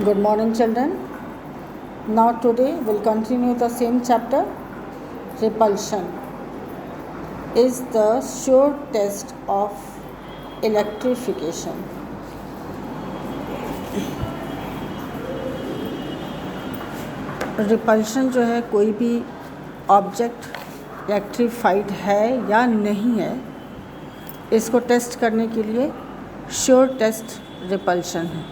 Good morning, children. Now, today we'll continue the same chapter. Repulsion is the sure test of electrification. Repulsion जो है कोई भी object electrified है या नहीं है, इसको टेस्ट करने के लिए श्योर टेस्ट रिपल्शन है.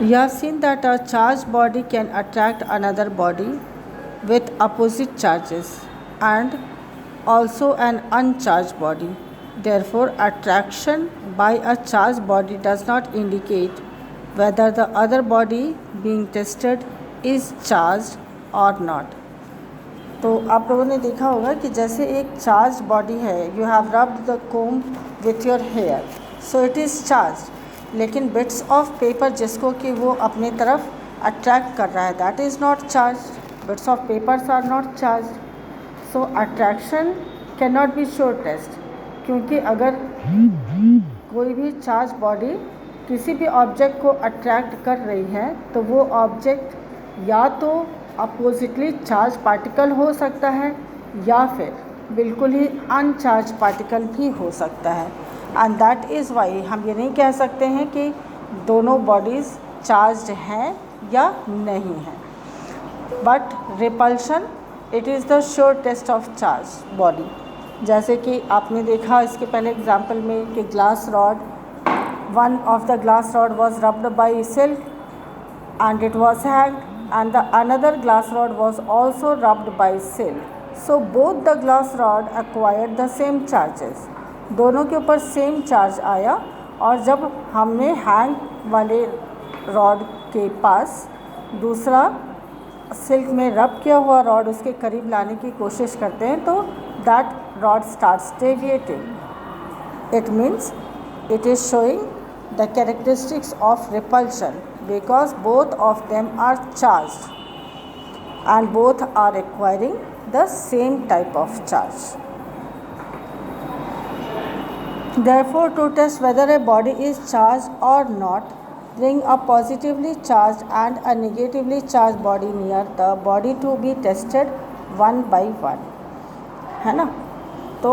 You have seen that a charged body can attract another body with opposite charges and also an uncharged body. Therefore, attraction by a charged body does not indicate whether the other body being tested is charged or not. तो आप लोगों ने देखा होगा कि जैसे एक charge body है, you have rubbed the comb with your hair, so it is charge. लेकिन बिट्स ऑफ पेपर जिसको कि वो अपनी तरफ अट्रैक्ट कर रहा है, that is not charge. Bits of papers are not charge. So attraction can not be sure test, क्योंकि अगर कोई भी चार्ज बॉडी किसी भी ऑब्जेक्ट को अट्रैक्ट कर रही है तो वो ऑब्जेक्ट या तो अपोजिटली चार्ज पार्टिकल हो सकता है या फिर बिल्कुल ही अनचार्ज पार्टिकल भी हो सकता है. एंड दैट इज़ वाई हम ये नहीं कह सकते हैं कि दोनों बॉडीज़ चार्ज्ड हैं या नहीं हैं. But repulsion it is the sure test of charge body. जैसे कि आपने देखा इसके पहले एग्जाम्पल में कि glass rod, one of the glass rod was rubbed by silk and it was hanged, and the another glass rod was also rubbed by silk. So both the glass rod acquired the same charges. दोनों के ऊपर same charge आया, और जब हमने hang वाले rod के पास दूसरा सिल्क में रब किया हुआ रॉड उसके करीब लाने की कोशिश करते हैं तो that rod starts deviating. It means it is showing the characteristics of repulsion because both of them are charged and both are acquiring the same type of charge. Therefore, to test whether a body is charged or not, bring a positively charged and a negatively charged body near the body to be tested one by one. है ना? तो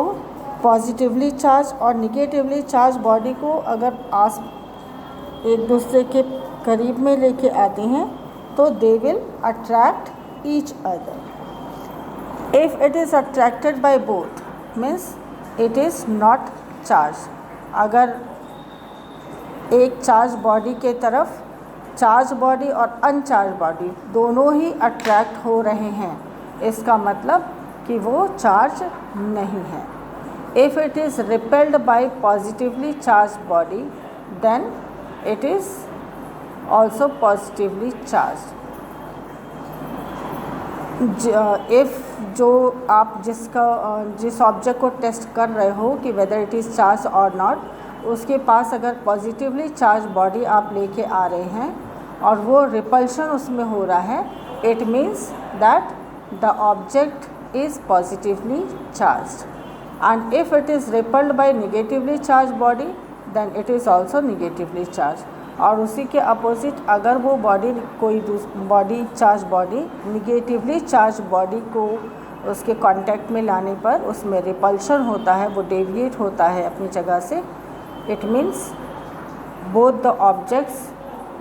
positively charge और negatively charge body को अगर आस एक दूसरे के करीब में लेके आते हैं तो they will attract each other. If it is attracted by both means it is not charge. अगर एक चार्ज बॉडी के तरफ चार्ज बॉडी और अनचार्ज बॉडी दोनों ही अट्रैक्ट हो रहे हैं, इसका मतलब कि वो चार्ज नहीं है. If it is repelled by positively charged body, then it is also positively charged. If जो आप जिस ऑब्जेक्ट को टेस्ट कर रहे हो कि whether it is charged or not, उसके पास अगर पॉजिटिवली चार्ज बॉडी आप लेके आ रहे हैं और वो रिपल्शन उसमें हो रहा है, it means that the object is positively charged. And if it is repelled by negatively charged body, then it is also negatively charged. और उसी के अपोजिट अगर वो बॉडी कोई body charge body negatively charge body को उसके contact में लाने पर उसमें रिपल्शन होता है, वो डेविएट होता है अपनी जगह से. It means both the objects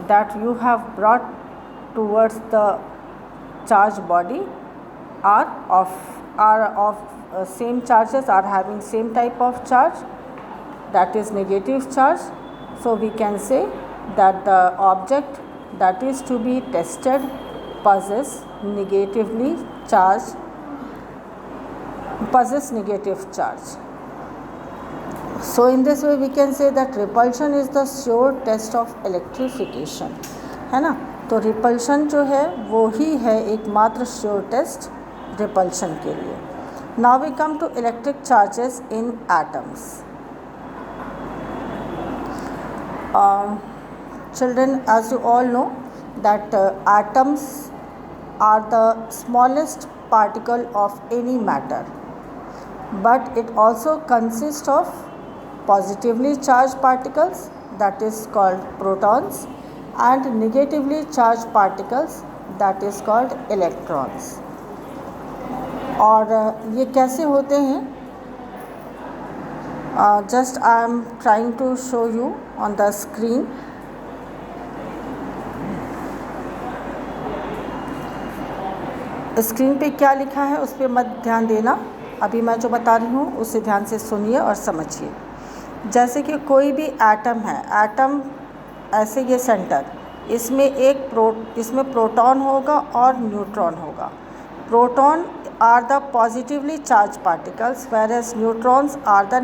that you have brought towards the charge body are of same charges, are having same type of charge, that is negative charge. So we can say that the object that is to be tested possess negative charge. So in this way we can say that repulsion is the sure test of electrification, है ना. तो repulsion जो है वो ही है एकमात्र sure test repulsion के लिए. Now we come to electric charges in atoms. Children, as you all know that atoms are the smallest particle of any matter, but it also consists of positively charged particles, that is called protons, and negatively charged particles that is called electrons. और ये कैसे होते हैं? Just I am trying to show you on the screen. Screen पे क्या लिखा है उस पर मत ध्यान देना, अभी मैं जो बता रही हूँ उसे ध्यान से सुनिए और समझिए। जैसे कि कोई भी एटम है, एटम ऐसे ये सेंटर, इसमें प्रोटॉन होगा और न्यूट्रॉन होगा। Proton are the positively charge particles whereas neutrons are the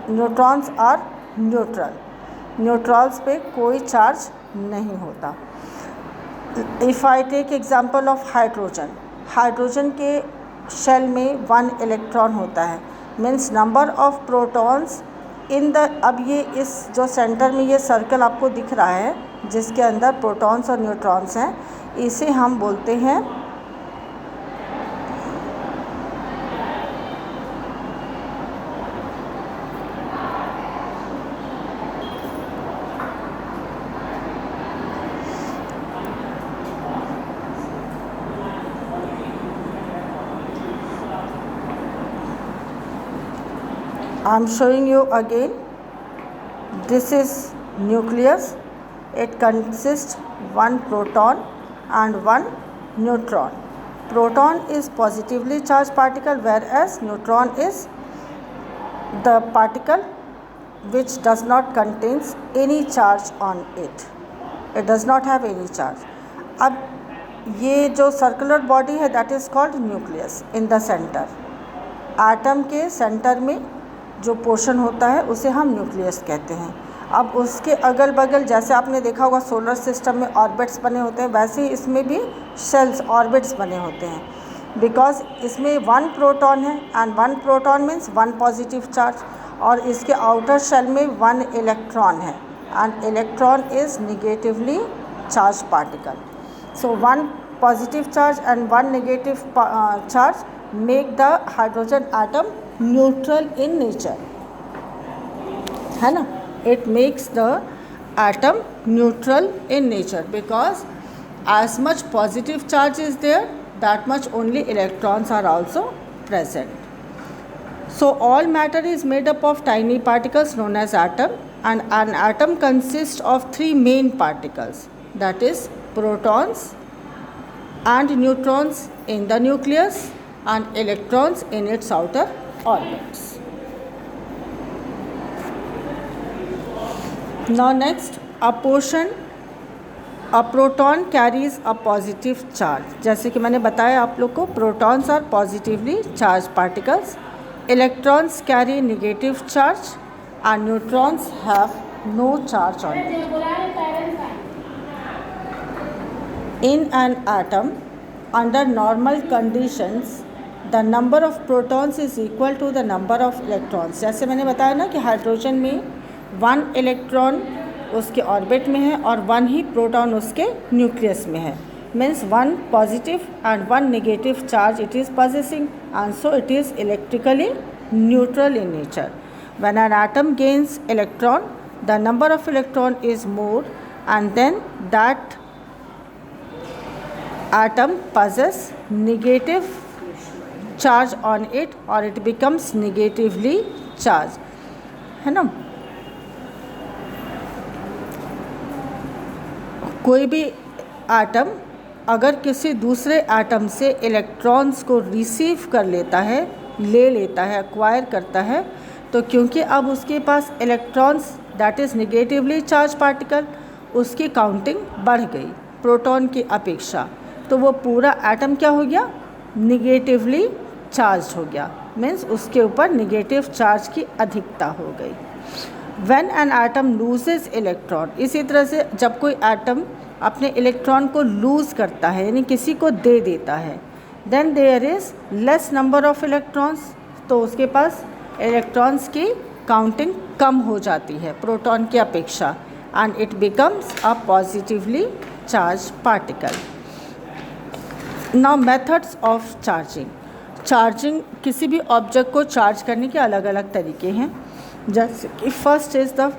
neutrons are neutral. Neutrals पे कोई चार्ज नहीं होता। If I take example of hydrogen, hydrogen के शेल में 1 इलेक्ट्रॉन होता है, means number of protons in the, अब ये इस जो सेंटर में ये सर्कल आपको दिख रहा है जिसके अंदर प्रोटॉन्स और न्यूट्रॉन्स हैं, इसे हम बोलते हैं I am showing you again. This is nucleus. It consists 1 proton and 1 neutron. Proton is positively charged particle whereas neutron is the particle which does not contains any charge on it. It does not have any charge. अब ये जो circular body है that is called nucleus in the center. Atom के centre में जो portion होता है उसे हम न्यूक्लियस कहते हैं। अब उसके अगल बगल, जैसे आपने देखा होगा सोलर सिस्टम में ऑर्बिट्स बने होते हैं, वैसे ही इसमें भी शेल्स ऑर्बिट्स बने होते हैं। बिकॉज इसमें 1 प्रोटॉन है and 1 proton means 1 positive charge, और इसके आउटर शेल में 1 इलेक्ट्रॉन है and electron is negatively charge particle. So 1 positive charge and 1 negative charge make the hydrogen atom neutral in nature, है ना। It makes the atom neutral in nature because as much positive charge is there, that much only electrons are also present. So all matter is made up of tiny particles known as atom, and an atom consists of 3 main particles, that is protons and neutrons in the nucleus and electrons in its outer orbits. Now next, a proton carries a positive charge. जैसे कि मैंने बताया आप लोग को, protons are positively charged particles, electrons carry negative charge and neutrons have no charge on it. In an atom, under normal conditions, the number of protons is equal to the number of electrons. जैसे मैंने बताया ना कि hydrogen में 1 electron उसके orbit में है और 1 ही प्रोटॉन उसके न्यूक्लियस में है, means 1 positive and 1 negative charge it is possessing, and so it is electrically neutral in nature. When an atom gains electron, the number of electron is more, and then that atom possess negative charge on it or it becomes negatively charged, है ना। कोई भी atom अगर किसी दूसरे atom से electrons को receive कर लेता है, ले लेता है, एक्वायर करता है, तो क्योंकि अब उसके पास electrons that is negatively charge particle, उसकी काउंटिंग बढ़ गई प्रोटॉन की अपेक्षा, तो वो पूरा एटम क्या हो गया, निगेटिवली चार्ज हो गया, मीन्स उसके ऊपर निगेटिव चार्ज की अधिकता हो गई। When an atom loses electron, इसी तरह से जब कोई एटम अपने इलेक्ट्रॉन को लूज़ करता है यानी किसी को दे देता है, then there is less number of electrons, तो उसके पास इलेक्ट्रॉन्स की काउंटिंग कम हो जाती है प्रोटॉन की अपेक्षा, and it becomes a positively charge particle. Now methods of charging, किसी भी ऑब्जेक्ट को चार्ज करने के अलग अलग तरीके हैं। जैसे कि first is the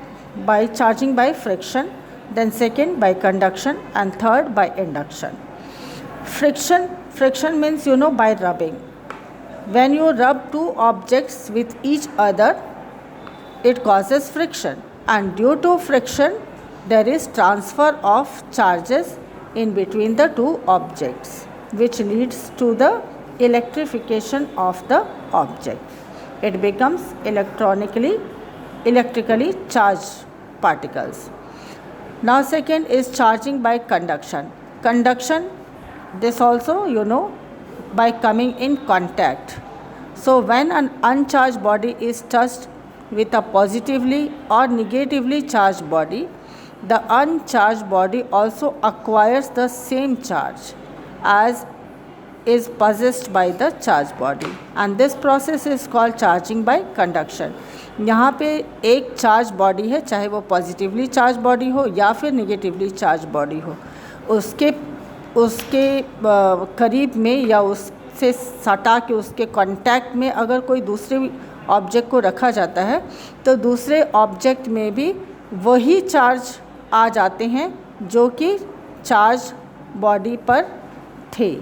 by charging by friction, then second by conduction, and third by induction. Friction means by rubbing. When you rub two objects with each other, it causes friction, and due to friction there is transfer of charges in between the two objects, which leads to the electrification of the object. It becomes electrically charged particles. Now second is charging by conduction. Conduction, this also by coming in contact. So when an uncharged body is touched with a positively or negatively charged body, the uncharged body also acquires the same charge as is possessed by the charged body, and this process is called charging by conduction. यहाँ पे एक charge body है, चाहे वो positively charge body हो या फिर negatively charge body हो, उसके करीब में या उससे सटा के उसके कांटेक्ट में अगर कोई दूसरे ऑब्जेक्ट को रखा जाता है तो दूसरे ऑब्जेक्ट में भी वही चार्ज आ जाते हैं जो कि चार्ज बॉडी पर थे।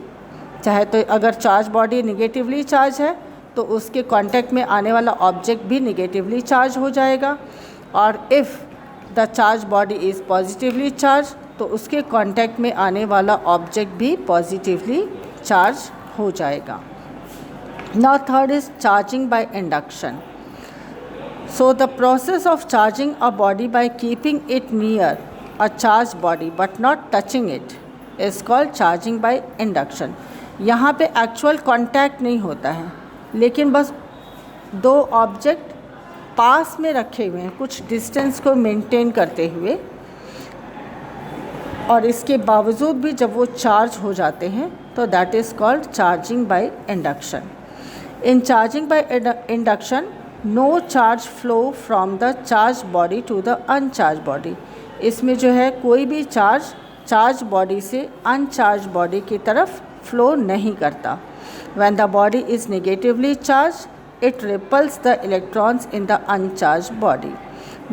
चाहे तो अगर चार्ज बॉडी नेगेटिवली चार्ज है तो उसके कांटेक्ट में आने वाला ऑब्जेक्ट भी नेगेटिवली चार्ज हो जाएगा, और if the charge body is positively charge तो उसके कांटेक्ट में आने वाला ऑब्जेक्ट भी पॉजिटिवली चार्ज हो जाएगा। Now third is charging by induction. So the process of charging a body by keeping it near a charged body but not touching it is called charging by induction. यहाँ पे actual contact नहीं होता है, लेकिन बस दो object पास में रखे हुए हैं कुछ डिस्टेंस को मेंटेन करते हुए, और इसके बावजूद भी जब वो चार्ज हो जाते हैं तो that is called charging by induction. In charging by induction no charge flow from the charge body to the uncharge body. इसमें जो है कोई भी चार्ज बॉडी से अनचार्ज बॉडी की तरफ फ्लो नहीं करता. When the body is negatively charged, it repels the electrons in the uncharged body.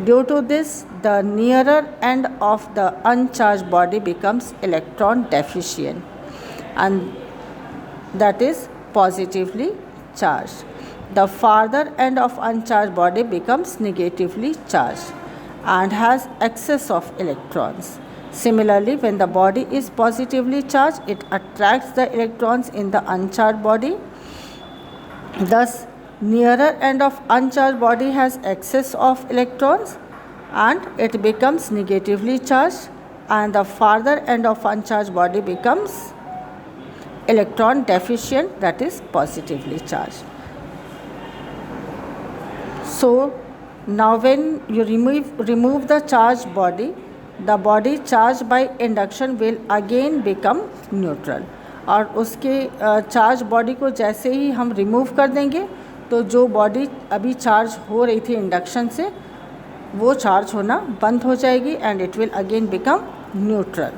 Due to this, the nearer end of the uncharged body becomes electron deficient, and that is positively charged. The farther end of uncharged body becomes negatively charged and has excess of electrons. Similarly, when the body is positively charged, it attracts the electrons in the uncharged body. Thus, nearer end of uncharged body has excess of electrons and it becomes negatively charged, and the farther end of uncharged body becomes electron deficient, that is positively charged. So, now when you remove the charged body, the body charged by induction will again become neutral. और उसके charge body को जैसे ही हम remove कर देंगे तो जो body अभी चार्ज हो रही थी इंडक्शन से वो चार्ज होना बंद हो जाएगी and it will again become neutral.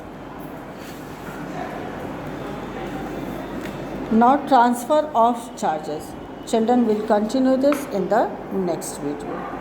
Now transfer of charges. Children will continue this in the next video.